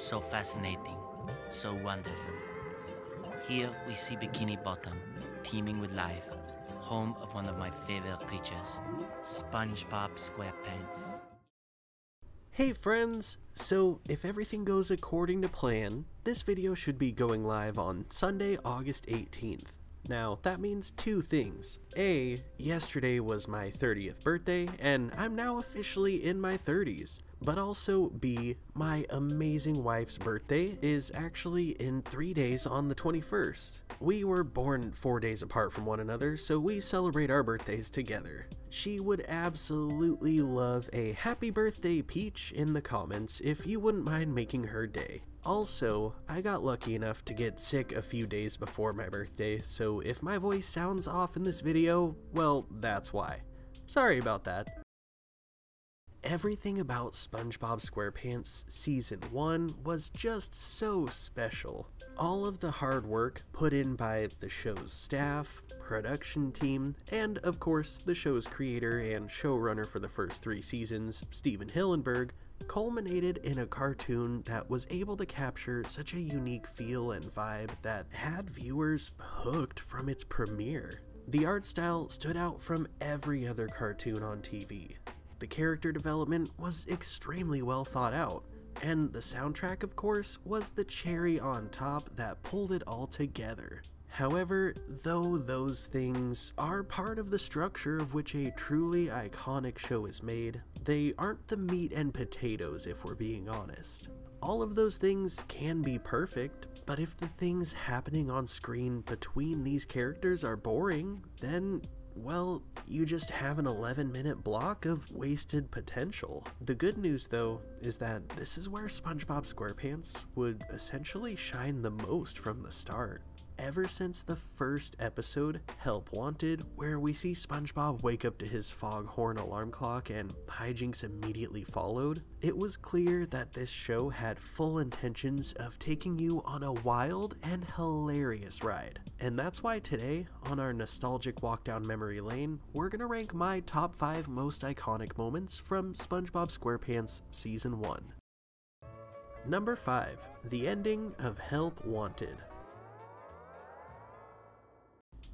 so fascinating, so wonderful. Here we see Bikini Bottom, teeming with life, home of one of my favorite creatures, SpongeBob SquarePants. Hey friends! So, if everything goes according to plan, this video should be going live on Sunday, August 18th. Now, that means two things. A, yesterday was my 30th birthday, and I'm now officially in my 30s. But also, B, my amazing wife's birthday is actually in 3 days on the 21st. We were born 4 days apart from one another, so we celebrate our birthdays together. She would absolutely love a happy birthday Peach in the comments if you wouldn't mind making her day. Also, I got lucky enough to get sick a few days before my birthday, so if my voice sounds off in this video, well, that's why. Sorry about that. Everything about SpongeBob SquarePants Season 1 was just so special. All of the hard work put in by the show's staff, production team, and of course the show's creator and showrunner for the first 3 seasons, Steven Hillenburg, culminated in a cartoon that was able to capture such a unique feel and vibe that had viewers hooked from its premiere. The art style stood out from every other cartoon on TV. The character development was extremely well thought out, and the soundtrack, of course, was the cherry on top that pulled it all together. However, though those things are part of the structure of which a truly iconic show is made, they aren't the meat and potatoes if we're being honest. All of those things can be perfect, but if the things happening on screen between these characters are boring, then well, you just have an 11-minute block of wasted potential. The good news, though, is that this is where SpongeBob SquarePants would essentially shine the most from the start. Ever since the first episode, Help Wanted, where we see SpongeBob wake up to his foghorn alarm clock and hijinks immediately followed, it was clear that this show had full intentions of taking you on a wild and hilarious ride. And that's why today, on our nostalgic walk down memory lane, we're gonna rank my top 5 most iconic moments from SpongeBob SquarePants Season 1. Number 5. The ending of Help Wanted.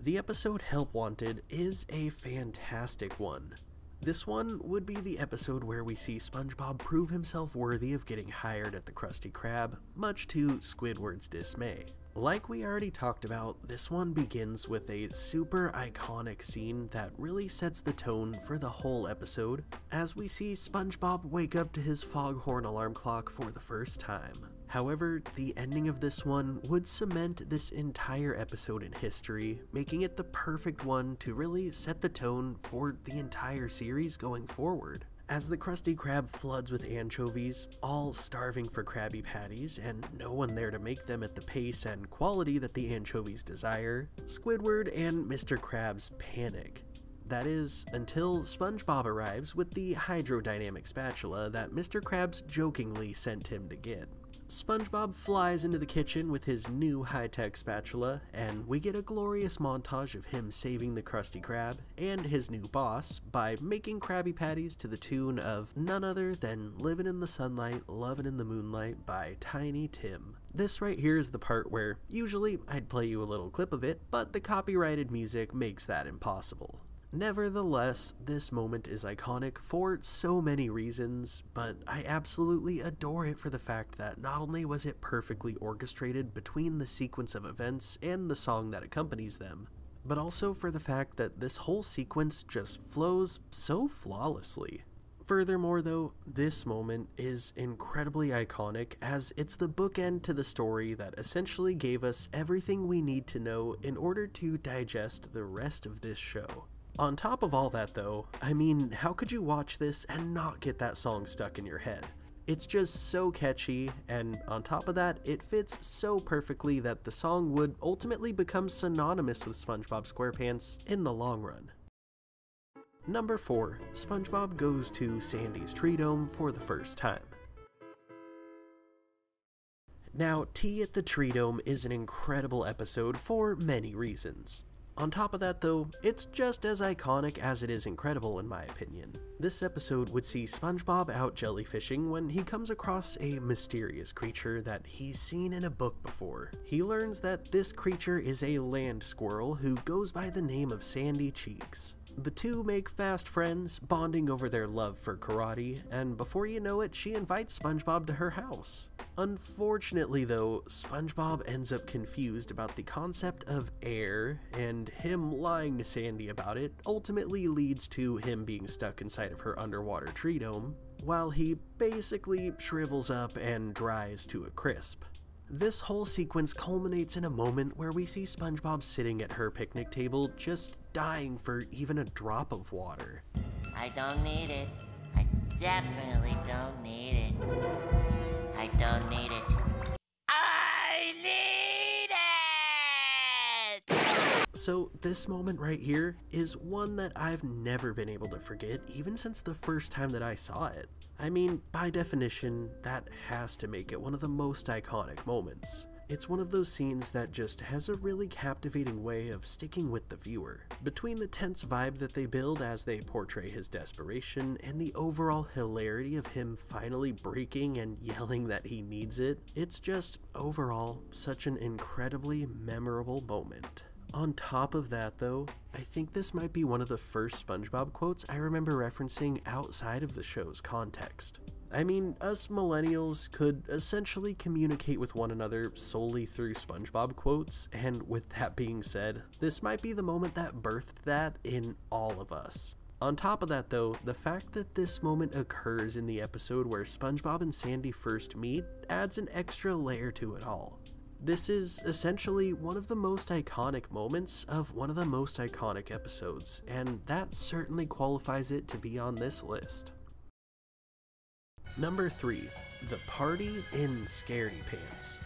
The episode Help Wanted is a fantastic one. This one would be the episode where we see SpongeBob prove himself worthy of getting hired at the Krusty Krab, much to Squidward's dismay. Like we already talked about, this one begins with a super iconic scene that really sets the tone for the whole episode, as we see SpongeBob wake up to his foghorn alarm clock for the first time. However, the ending of this one would cement this entire episode in history, making it the perfect one to really set the tone for the entire series going forward. As the Krusty Krab floods with anchovies, all starving for Krabby Patties and no one there to make them at the pace and quality that the anchovies desire, Squidward and Mr. Krabs panic. That is, until SpongeBob arrives with the hydrodynamic spatula that Mr. Krabs jokingly sent him to get. SpongeBob flies into the kitchen with his new high-tech spatula, and we get a glorious montage of him saving the Krusty Krab and his new boss by making Krabby Patties to the tune of none other than Livin' in the Sunlight, Lovin' in the Moonlight by Tiny Tim. This right here is the part where usually I'd play you a little clip of it, but the copyrighted music makes that impossible. Nevertheless, this moment is iconic for so many reasons, but I absolutely adore it for the fact that not only was it perfectly orchestrated between the sequence of events and the song that accompanies them, but also for the fact that this whole sequence just flows so flawlessly. Furthermore though, this moment is incredibly iconic as it's the bookend to the story that essentially gave us everything we need to know in order to digest the rest of this show. On top of all that though, I mean, how could you watch this and not get that song stuck in your head? It's just so catchy, and on top of that, it fits so perfectly that the song would ultimately become synonymous with SpongeBob SquarePants in the long run. Number 4. SpongeBob goes to Sandy's Tree Dome for the first time. Now, Tea at the Tree Dome is an incredible episode for many reasons. On top of that though, it's just as iconic as it is incredible in my opinion. This episode would see SpongeBob out jellyfishing when he comes across a mysterious creature that he's seen in a book before. He learns that this creature is a land squirrel who goes by the name of Sandy Cheeks. The two make fast friends, bonding over their love for karate, and before you know it, she invites SpongeBob to her house. Unfortunately though, SpongeBob ends up confused about the concept of air, and him lying to Sandy about it ultimately leads to him being stuck inside of her underwater tree dome, while he basically shrivels up and dries to a crisp. This whole sequence culminates in a moment where we see SpongeBob sitting at her picnic table just dying for even a drop of water. I don't need it. I definitely don't need it. I don't need it. I need it! So this moment right here is one that I've never been able to forget, even since the first time that I saw it. I mean, by definition, that has to make it one of the most iconic moments. It's one of those scenes that just has a really captivating way of sticking with the viewer. Between the tense vibe that they build as they portray his desperation and the overall hilarity of him finally breaking and yelling that he needs it, it's just overall such an incredibly memorable moment. On top of that though, I think this might be one of the first SpongeBob quotes I remember referencing outside of the show's context. I mean, us millennials could essentially communicate with one another solely through SpongeBob quotes, and with that being said, this might be the moment that birthed that in all of us. On top of that though, the fact that this moment occurs in the episode where SpongeBob and Sandy first meet adds an extra layer to it all. This is essentially one of the most iconic moments of one of the most iconic episodes, and that certainly qualifies it to be on this list. Number 3. The Party in Scaredy Pants.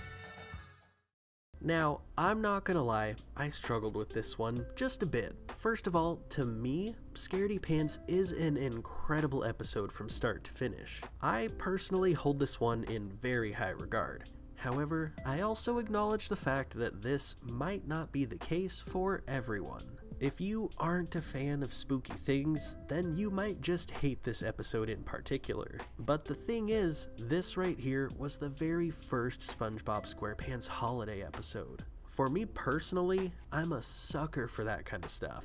Now, I'm not gonna lie, I struggled with this one just a bit. First of all, to me, Scaredy Pants is an incredible episode from start to finish. I personally hold this one in very high regard. However, I also acknowledge the fact that this might not be the case for everyone. If you aren't a fan of spooky things, then you might just hate this episode in particular. But the thing is, this right here was the very first SpongeBob SquarePants holiday episode. For me personally, I'm a sucker for that kind of stuff.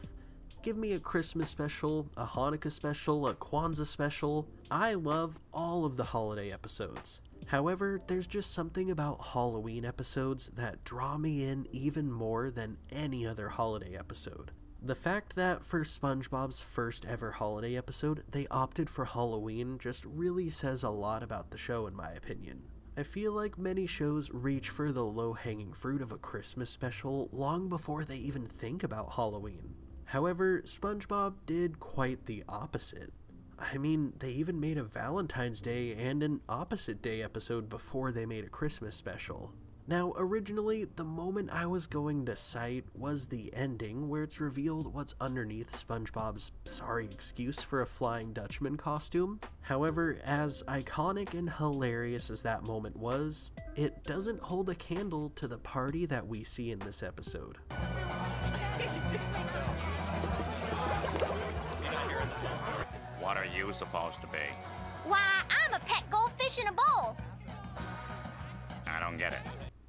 Give me a Christmas special, a Hanukkah special, a Kwanzaa special. I love all of the holiday episodes. However, there's just something about Halloween episodes that draw me in even more than any other holiday episode. The fact that for SpongeBob's first ever holiday episode, they opted for Halloween just really says a lot about the show in my opinion. I feel like many shows reach for the low-hanging fruit of a Christmas special long before they even think about Halloween. However, SpongeBob did quite the opposite. I mean, they even made a Valentine's Day and an Opposite Day episode before they made a Christmas special. Now, originally, the moment I was going to cite was the ending, where it's revealed what's underneath SpongeBob's sorry excuse for a Flying Dutchman costume. However, as iconic and hilarious as that moment was, it doesn't hold a candle to the party that we see in this episode. What are you supposed to be? Why, I'm a pet goldfish in a bowl. I don't get it.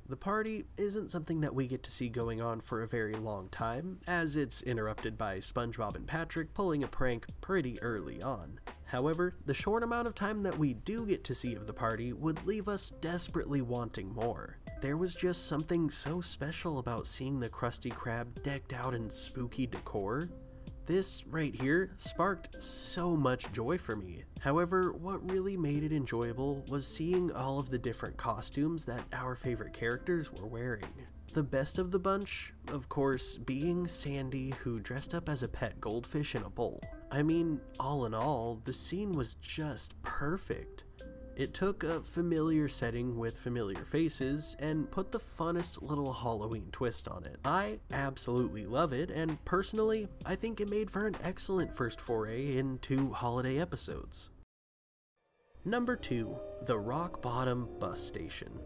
The party isn't something that we get to see going on for a very long time, as it's interrupted by SpongeBob and Patrick pulling a prank pretty early on. However, the short amount of time that we do get to see of the party would leave us desperately wanting more. There was just something so special about seeing the Krusty Krab decked out in spooky decor. This right here sparked so much joy for me. However, what really made it enjoyable was seeing all of the different costumes that our favorite characters were wearing. The best of the bunch, of course, being Sandy, who dressed up as a pet goldfish in a bowl. I mean, all in all, the scene was just perfect. It took a familiar setting with familiar faces and put the funnest little Halloween twist on it. I absolutely love it, and personally, I think it made for an excellent first foray into holiday episodes. Number 2, the Rock Bottom Bus Station.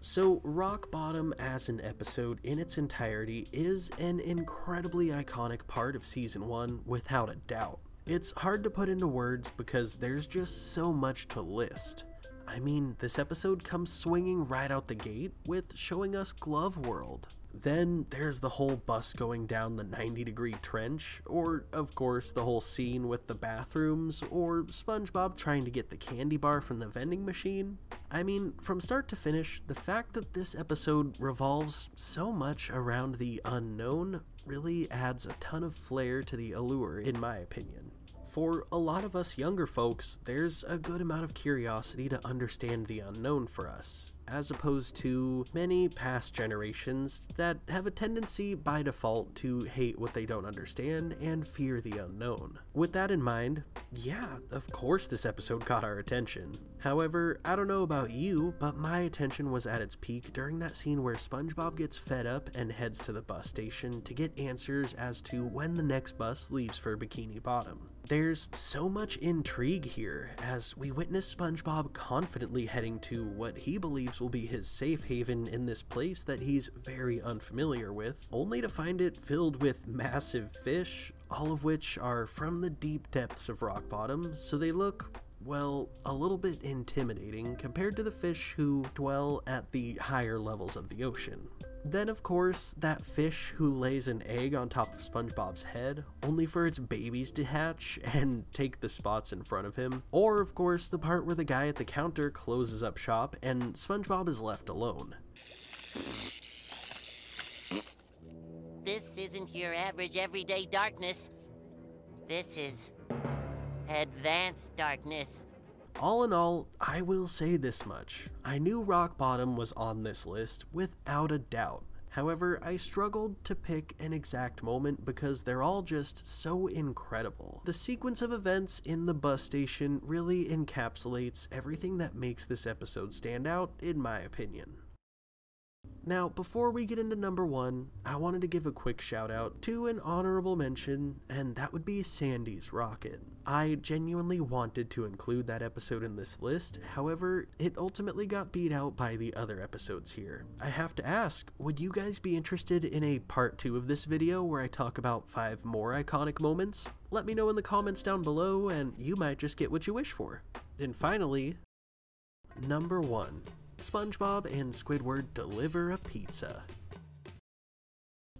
So Rock Bottom as an episode in its entirety is an incredibly iconic part of Season 1 without a doubt. It's hard to put into words because there's just so much to list. I mean, this episode comes swinging right out the gate with showing us Glove World. Then there's the whole bus going down the 90-degree trench, or of course the whole scene with the bathrooms, or SpongeBob trying to get the candy bar from the vending machine. I mean, from start to finish, the fact that this episode revolves so much around the unknown really adds a ton of flair to the allure, in my opinion. For a lot of us younger folks, there's a good amount of curiosity to understand the unknown for us, as opposed to many past generations that have a tendency by default to hate what they don't understand and fear the unknown. With that in mind, yeah, of course this episode caught our attention. However, I don't know about you, but my attention was at its peak during that scene where SpongeBob gets fed up and heads to the bus station to get answers as to when the next bus leaves for Bikini Bottom. There's so much intrigue here as we witness SpongeBob confidently heading to what he believes will be his safe haven in this place that he's very unfamiliar with, only to find it filled with massive fish, all of which are from the deep depths of Rock Bottom, so they look, well, a little bit intimidating compared to the fish who dwell at the higher levels of the ocean. Then, of course, that fish who lays an egg on top of SpongeBob's head, only for its babies to hatch and take the spots in front of him. Or, of course, the part where the guy at the counter closes up shop and SpongeBob is left alone. This isn't your average everyday darkness. This is advanced darkness. All in all, I will say this much. I knew Rock Bottom was on this list without a doubt. However, I struggled to pick an exact moment because they're all just so incredible. The sequence of events in the bus station really encapsulates everything that makes this episode stand out, in my opinion. Now, before we get into number 1, I wanted to give a quick shout out to an honorable mention, and that would be Sandy's Rocket. I genuinely wanted to include that episode in this list, however, it ultimately got beat out by the other episodes here. I have to ask, would you guys be interested in a part 2 of this video where I talk about 5 more iconic moments? Let me know in the comments down below, and you might just get what you wish for. And finally, number 1. SpongeBob and Squidward deliver a pizza.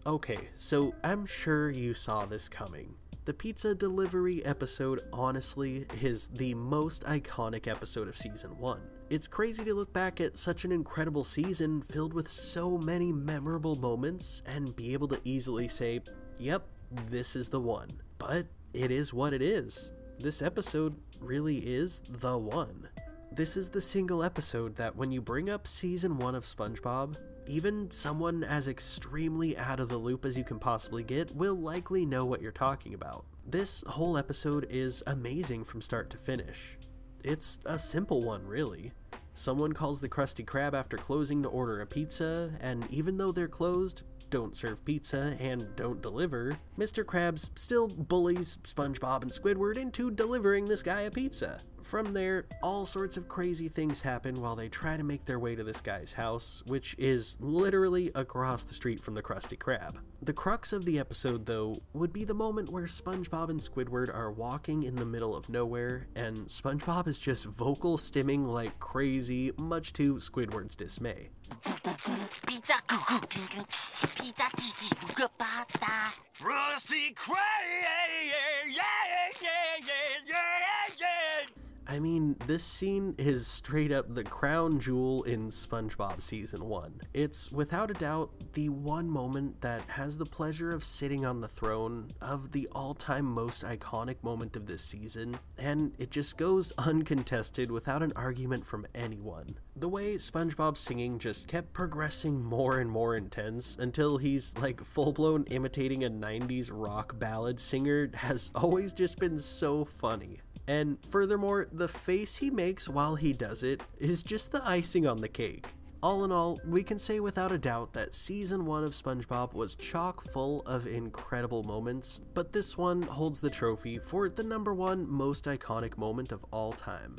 Okay, so I'm sure you saw this coming. The pizza delivery episode honestly is the most iconic episode of Season 1. It's crazy to look back at such an incredible season filled with so many memorable moments and be able to easily say, yep, this is the one. But it is what it is. This episode really is the one. This is the single episode that when you bring up Season 1 of SpongeBob, even someone as extremely out of the loop as you can possibly get will likely know what you're talking about. This whole episode is amazing from start to finish. It's a simple one, really. Someone calls the Krusty Krab after closing to order a pizza, and even though they're closed, don't serve pizza, and don't deliver, Mr. Krabs still bullies SpongeBob and Squidward into delivering this guy a pizza. From there, all sorts of crazy things happen while they try to make their way to this guy's house, which is literally across the street from the Krusty Krab. The crux of the episode, though, would be the moment where SpongeBob and Squidward are walking in the middle of nowhere, and SpongeBob is just vocal stimming like crazy, much to Squidward's dismay. Pizza, pizza, Krusty Krab! I mean, this scene is straight up the crown jewel in SpongeBob Season 1. It's, without a doubt, the one moment that has the pleasure of sitting on the throne of the all-time most iconic moment of this season, and it just goes uncontested without an argument from anyone. The way SpongeBob's singing just kept progressing more and more intense until he's like full-blown imitating a 90s rock ballad singer has always just been so funny. And furthermore, the face he makes while he does it is just the icing on the cake. All in all, we can say without a doubt that Season 1 of SpongeBob was chock full of incredible moments, but this one holds the trophy for the number 1 most iconic moment of all time.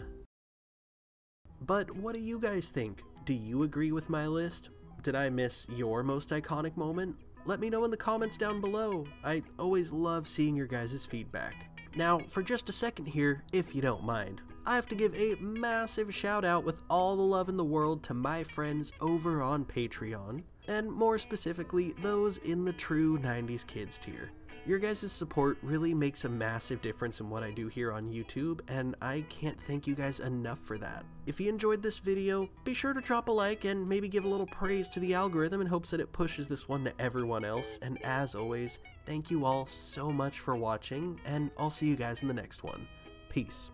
But what do you guys think? Do you agree with my list? Did I miss your most iconic moment? Let me know in the comments down below. I always love seeing your guys' feedback. Now, for just a second here, if you don't mind, I have to give a massive shout out with all the love in the world to my friends over on Patreon, and more specifically, those in the true 90s Kids tier. Your guys' support really makes a massive difference in what I do here on YouTube, and I can't thank you guys enough for that. If you enjoyed this video, be sure to drop a like and maybe give a little praise to the algorithm in hopes that it pushes this one to everyone else, and as always, thank you all so much for watching, and I'll see you guys in the next one. Peace.